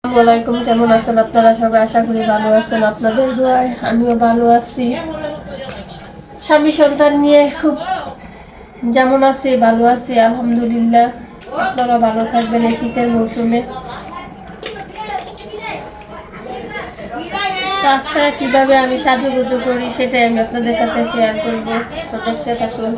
আসসালামাইকুম, কেমন আছেন আপনারা সবাই? আশা করি ভালো আছেন। আপনাদের দোয়ায় আমিও ভালো আছি। স্বামী সন্তান নিয়ে খুব যেমন আছি ভালো আছি আলহামদুলিল্লাহ। আপনারা ভালো থাকবেন এই শীতের মৌসুমে। আজকে কিভাবে আমি সাজুগুজু করি সেটাই আমি আপনাদের সাথে শেয়ার করবো, তো দেখতে থাকুন।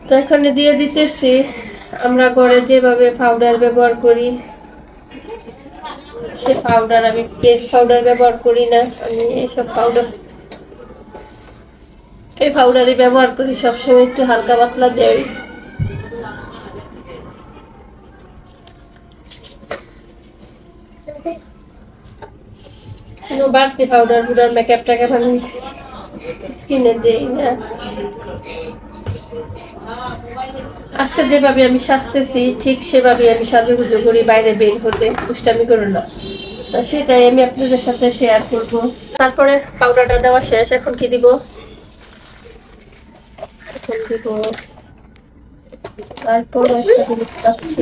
তো এখানে দিয়ে দিতেছি আমরা ঘরে যেভাবে পাউডার ব্যবহার করি সে পাউডার। আমি ফেস পাউডার ব্যবহার করি না, আমি এইসব পাউডার এই পাউডারই ব্যবহার করি সবসময়। একটু হালকা পাতলা দেয়, কোনো বাড়তি পাউডার পুডার মেকআপটাকে আমি স্কিনে দেই না। আজকে যেভাবে আমি সাজতেছি ঠিক সেভাবে আমি সাজুগুজু করি, বাইরে বের হতে দুষ্টামি করো না, সেটাই আমি আপনাদের সাথে শেয়ার করব। তারপরে পাউডারটা দেওয়া শেষ, এখন কি দিব? এখন দিব তারপর একটা জিনিস পাচ্ছি,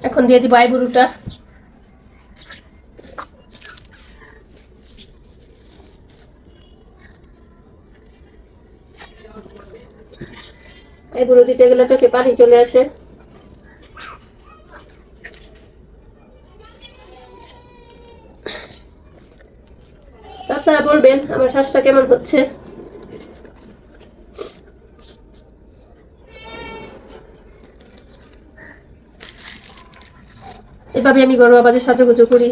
এখন দিয়ে দিব আইবুড়োটা। আইবুড়ো দিতে গেলে চোখে পানি চলে আসে। আপনারা বলবেন আমার শ্বাসটা কেমন হচ্ছে। এভাবে আমি ঘরোয়া বাজে সাজুগুজু করি।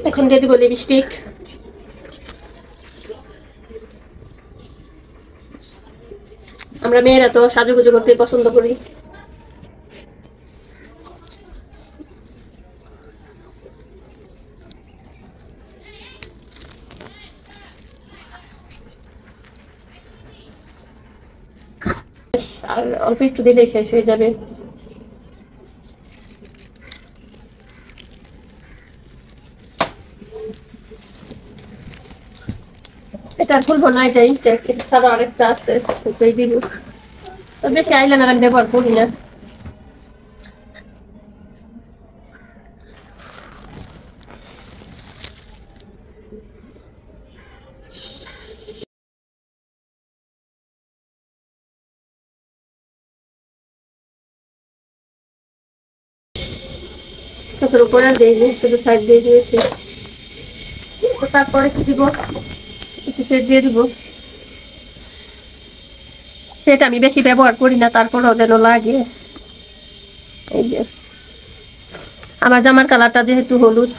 এখন দিয়ে দিব লিপস্টিক। আমরা মেয়েরা তো সাজুগুজু করতে পছন্দ করি। আর অল্প একটু দিলে শেষ হয়ে যাবে। এটা খুলবো না, এটাই ছাড়া আরেকটা আছে ওটাই দিব। তো বেশি আইলাইনার আমি ব্যবহার করি না। চোখের উপরে দিইনি, শুধু সাইড দিয়ে দিয়েছি। তো তারপরে কি দিব? একটু সেট দিয়ে দিব। সেটা আমি বেশি ব্যবহার করি না, তারপরেও যেন লাগে। এই যে আমার জামার কালারটা যেহেতু হলুদ,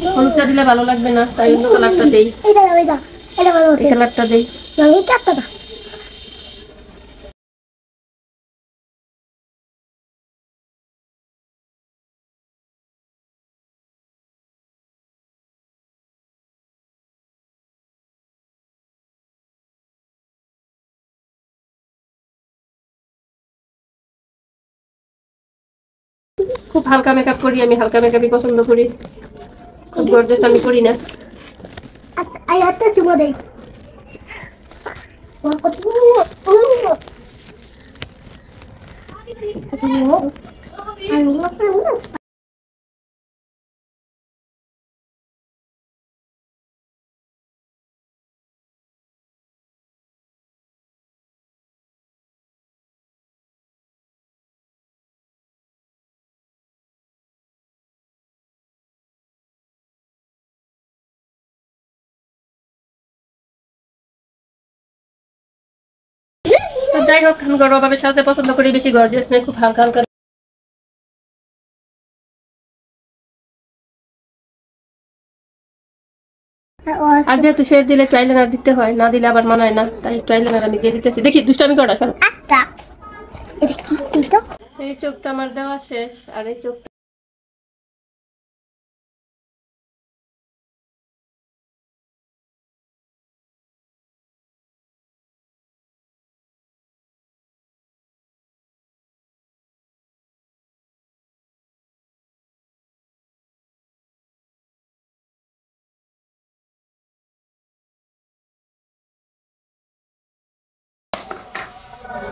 হলুদটা দিলে ভালো লাগবে না, তাই অন্য কালারটা দেই। এই কালারটা দেই। খুব হালকা মেকআপ করি আমি, হালকা মেকআপই পছন্দ করি, খুব গর্জিয়াস আমি করি না। তো যাই হোক, আমি ঘরোয়াভাবে সাজাতে পছন্দ করি, বেশি গর্জিয়াস নেই, খুব হালকা হালকা। আর যেহেতু শেড দিলে একটু আইলাইনার দিতে হয়, না দিলে আবার মানায় না, তাই একটু আইলাইনার আমি দিয়ে দিতেছি। দেখি দুষ্টামি করা সব। এই চোখটা আমার দেওয়া শেষ, আর এই চোখটা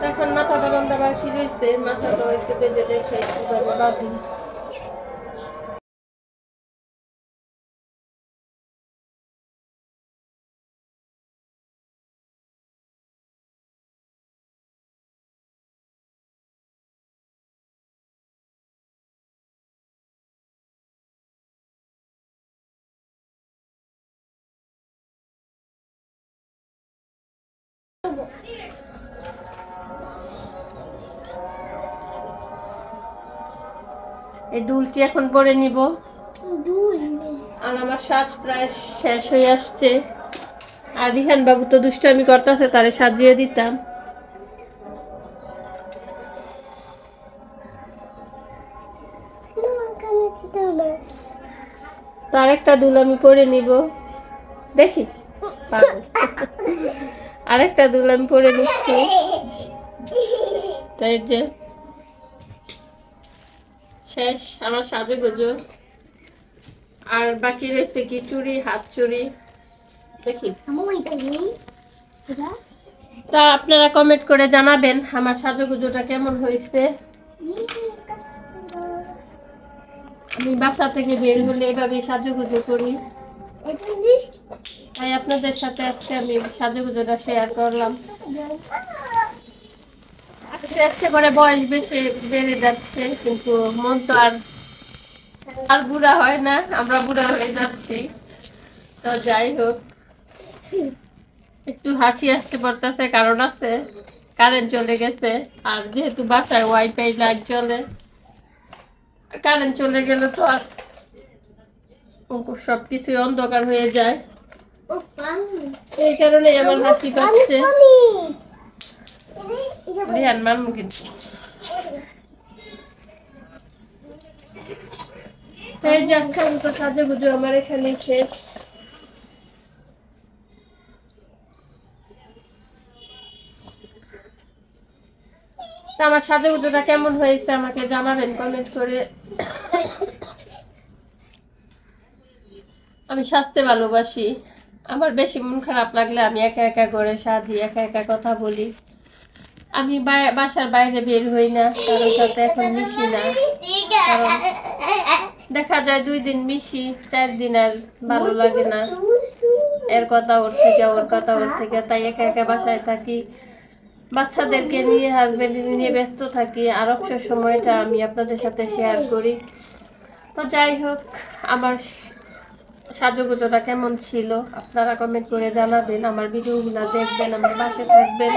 এখন মাথাটা বান্ধা বাকি রয়েছে, মাথাটা একটু বেঁধে দেখে কিভাবে বাঁধি। এই দুলটি এখন পরে নিব। আর আমার সাজ প্রায় শেষ হয়ে আসছে। আর রিহান বাবু তো দুষ্টামি করতেছে, তারে সাজিয়ে দিতাম। তার একটা দুল আমি পরে নিব, দেখি আরেকটা দুল আমি পরে নিচ্ছি। তাই যে শেষ আমার সাজুগুজু। আর বাকি রয়েছে কি চুড়ি, হাত চুড়ি, দেখি। তা আপনারা কমেন্ট করে জানাবেন আমার সাজুগুজুটা কেমন হয়েছে। আমি বাসা থেকে বের হলে এভাবে সাজুগুজু করি, তাই আপনাদের সাথে আজকে আমি সাজুগুজুটা শেয়ার করলাম। আস্তে আস্তে করে বয়স বেশি বেড়ে যাচ্ছে, কিন্তু মন তো আর বুড়া হয় না, আমরা বুড়া হয়ে যাচ্ছি। তো যাই হোক, একটু হাসি আসছে পড়তেছে, কারণ আছে কারেন্ট চলে গেছে। আর যেহেতু বাসায় ওয়াইফাই লাইট চলে, কারেন্ট চলে গেলে তো আর সবকিছু অন্ধকার হয়ে যায়, এই কারণে আমার হাসি পাচ্ছে। রিহান মারমু কিন্তু। তাই যে আজকে তো সাজুগুজু আমার এখানে শেষ। আমার সাজুগুজুটা কেমন হয়েছে আমাকে জানাবেন কমেন্ট করে। আমি সাজতে ভালোবাসি। আমার বেশি মন খারাপ লাগলে আমি একা একা করে সাজি, একা একা কথা বলি। আমি বাসার বাইরে বের হই না, কারোর সাথে এখন মিশি না। কারণ দেখা যায় 2 দিন মিশি, 4 দিন আর ভালো লাগে না। এর কথা ওর থেকে, ওর কথা ওর থেকে, তাই একা একা বাসায় থাকি। বাচ্চাদেরকে নিয়ে, হাজবেন্ড নিয়ে ব্যস্ত থাকি। আর অবসর সময়টা আমি আপনাদের সাথে শেয়ার করি। তো যাই হোক, আমার সাজুগুজুটা কেমন ছিল আপনারা কমেন্ট করে জানাবেন। আমার ভিডিওগুলো দেখবেন, আমার পাশে থাকবেন।